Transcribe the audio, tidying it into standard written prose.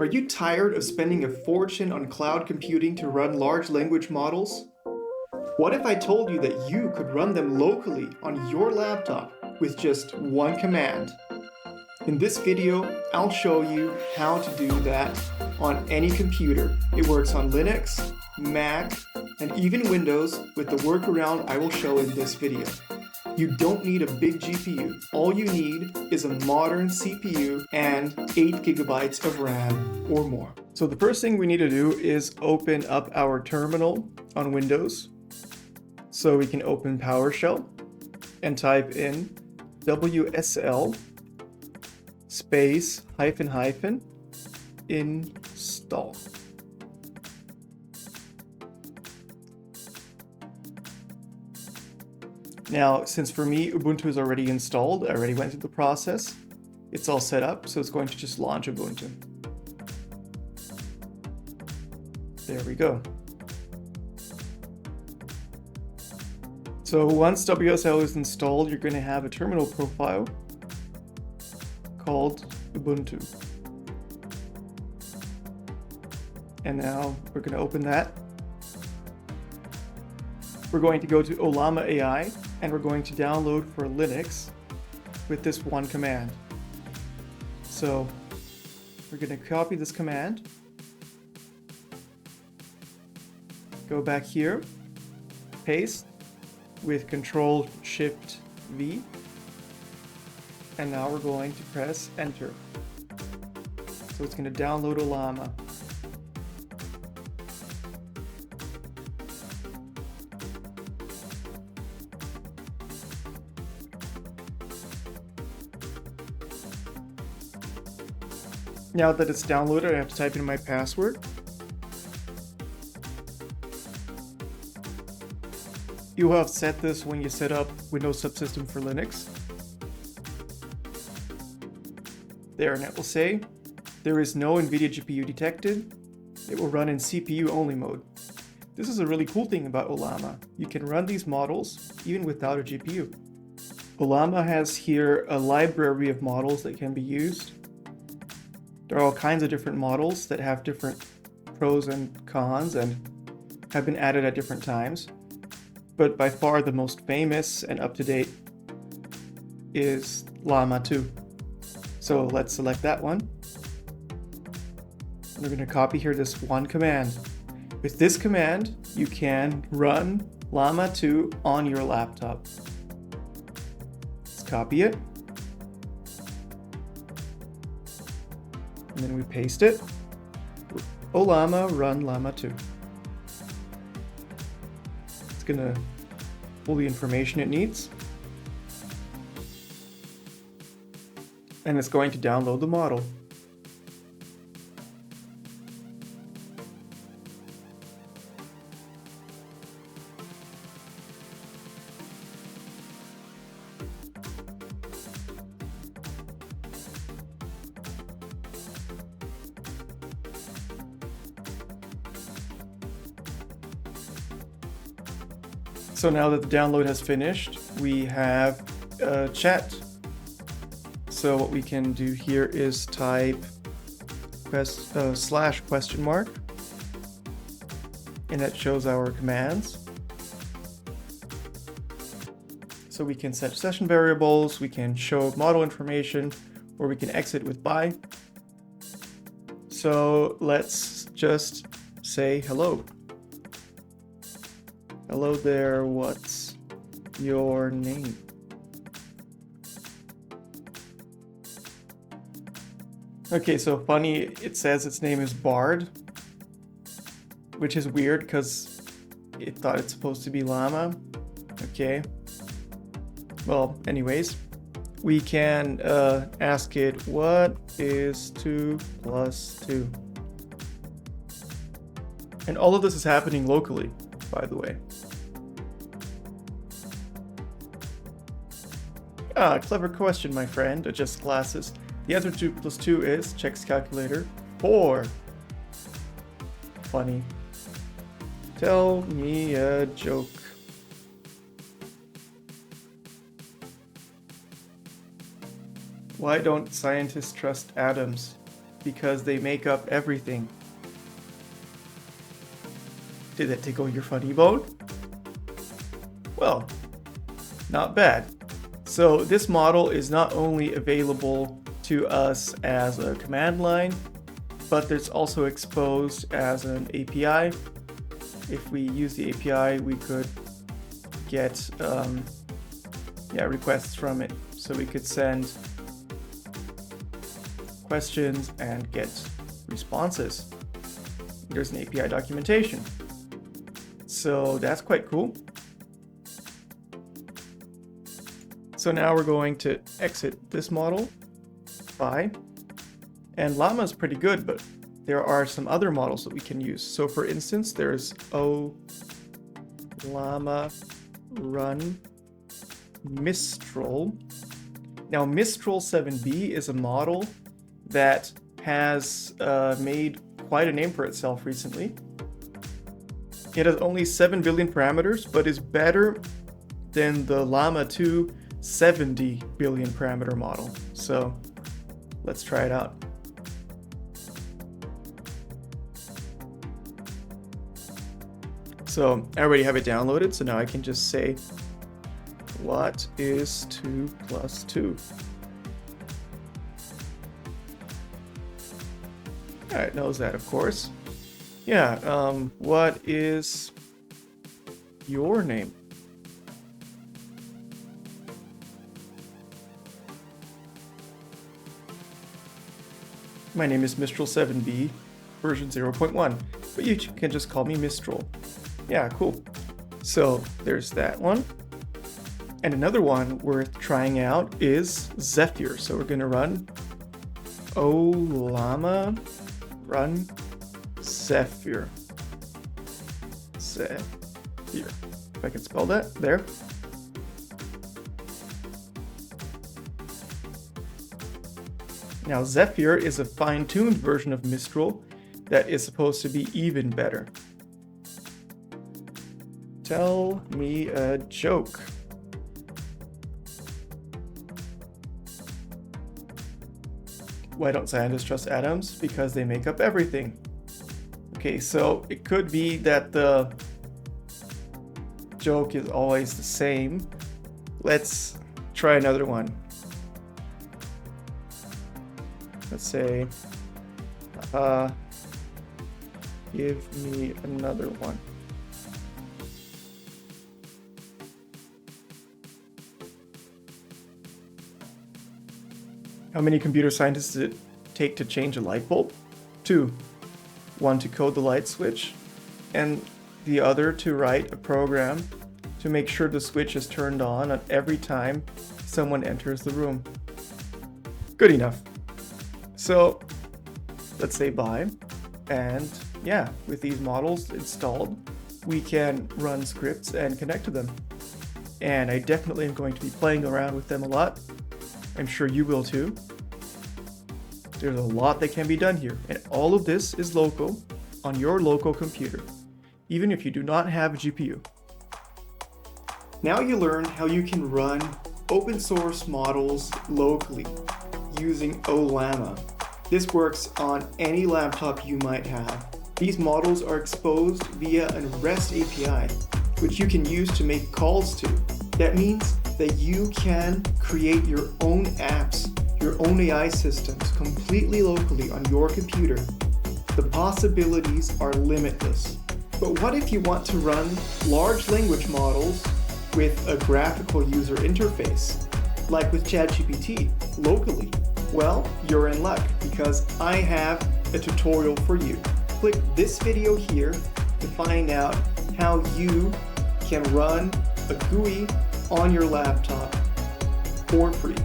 Are you tired of spending a fortune on cloud computing to run large language models? What if I told you that you could run them locally on your laptop with just one command? In this video, I'll show you how to do that on any computer. It works on Linux, Mac, and even Windows with the workaround I will show in this video. You don't need a big GPU. All you need is a modern CPU and 8 gigabytes of RAM or more. So the first thing we need to do is open up our terminal on Windows. So we can open PowerShell and type in WSL space -- install. Now, since for me Ubuntu is already installed, I already went through the process. It's all set up, so it's going to just launch Ubuntu. There we go. So once WSL is installed, you're going to have a terminal profile called Ubuntu. And now we're going to open that. We're going to go to Ollama AI and we're going to download for Linux with this one command. So we're going to copy this command, go back here, paste with Control-Shift-V, and now we're going to press enter. So it's going to download Ollama. Now that it's downloaded, I have to type in my password. You will have set this when you set up Windows Subsystem for Linux. There, and it will say, there is no NVIDIA GPU detected. It will run in CPU only mode. This is a really cool thing about Ollama. You can run these models even without a GPU. Ollama has here a library of models that can be used. There are all kinds of different models that have different pros and cons and have been added at different times. But by far the most famous and up-to-date is Llama 2. So let's select that one. And we're going to copy here this one command. With this command, you can run Llama 2 on your laptop. Let's copy it. And then we paste it. Ollama run Llama 2. It's going to pull the information it needs. And it's going to download the model. So now that the download has finished, we have a chat. So what we can do here is type /?, and that shows our commands. So we can set session variables, we can show model information, or we can exit with bye. So let's just say hello. Hello there, what's your name? Okay, so funny, it says its name is Bard, which is weird because it thought it's supposed to be Llama. Okay. Well, anyways, we can ask it, what is 2 plus 2? And all of this is happening locally, by the way. Ah, clever question, my friend. Adjust glasses. The answer to 2 plus 2 is, checks calculator, 4. Funny. Tell me a joke. Why don't scientists trust atoms? because they make up everything. Did that tickle your funny bone? Well, not bad. So this model is not only available to us as a command line, but it's also exposed as an API. If we use the API, we could get requests from it. So we could send questions and get responses. There's an API documentation. So that's quite cool. So now we're going to exit this model. Bye. And Llama is pretty good, but there are some other models that we can use. So for instance, there's Llama run Mistral. Now Mistral 7b is a model that has made quite a name for itself recently. It has only 7 billion parameters, but is better than the Llama 2 70 billion parameter model. So let's try it out. So I already have it downloaded, so now I can just say, what is 2 plus 2? It knows that, of course. Yeah, what is your name? My name is Mistral 7b, version 0.1, but you can just call me Mistral. Yeah, cool. So there's that one. And another one worth trying out is Zephyr. So we're gonna run Llama run Zephyr. Zephyr. If I can spell that, there. Now Zephyr is a fine-tuned version of Mistral that is supposed to be even better. Tell me a joke. Why don't scientists trust atoms? Because they make up everything. Okay, so it could be that the joke is always the same. Let's try another one. Let's say, give me another one. How many computer scientists does it take to change a light bulb? 2. 1 to code the light switch, and the other to write a program to make sure the switch is turned on every time someone enters the room. Good enough. So let's say bye. And yeah, with these models installed, we can run scripts and connect to them. And I definitely am going to be playing around with them a lot. I'm sure you will too. There's a lot that can be done here, and all of this is local on your local computer, even if you do not have a GPU. Now you learned how you can run open source models locally using Llama. This works on any laptop you might have. These models are exposed via a REST API, which you can use to make calls to. That means that you can create your own apps, your own AI systems completely locally on your computer. The possibilities are limitless. But what if you want to run large language models with a graphical user interface, like with ChatGPT, locally? Well, you're in luck because I have a tutorial for you. Click this video here to find out how you can run a GUI on your laptop for free.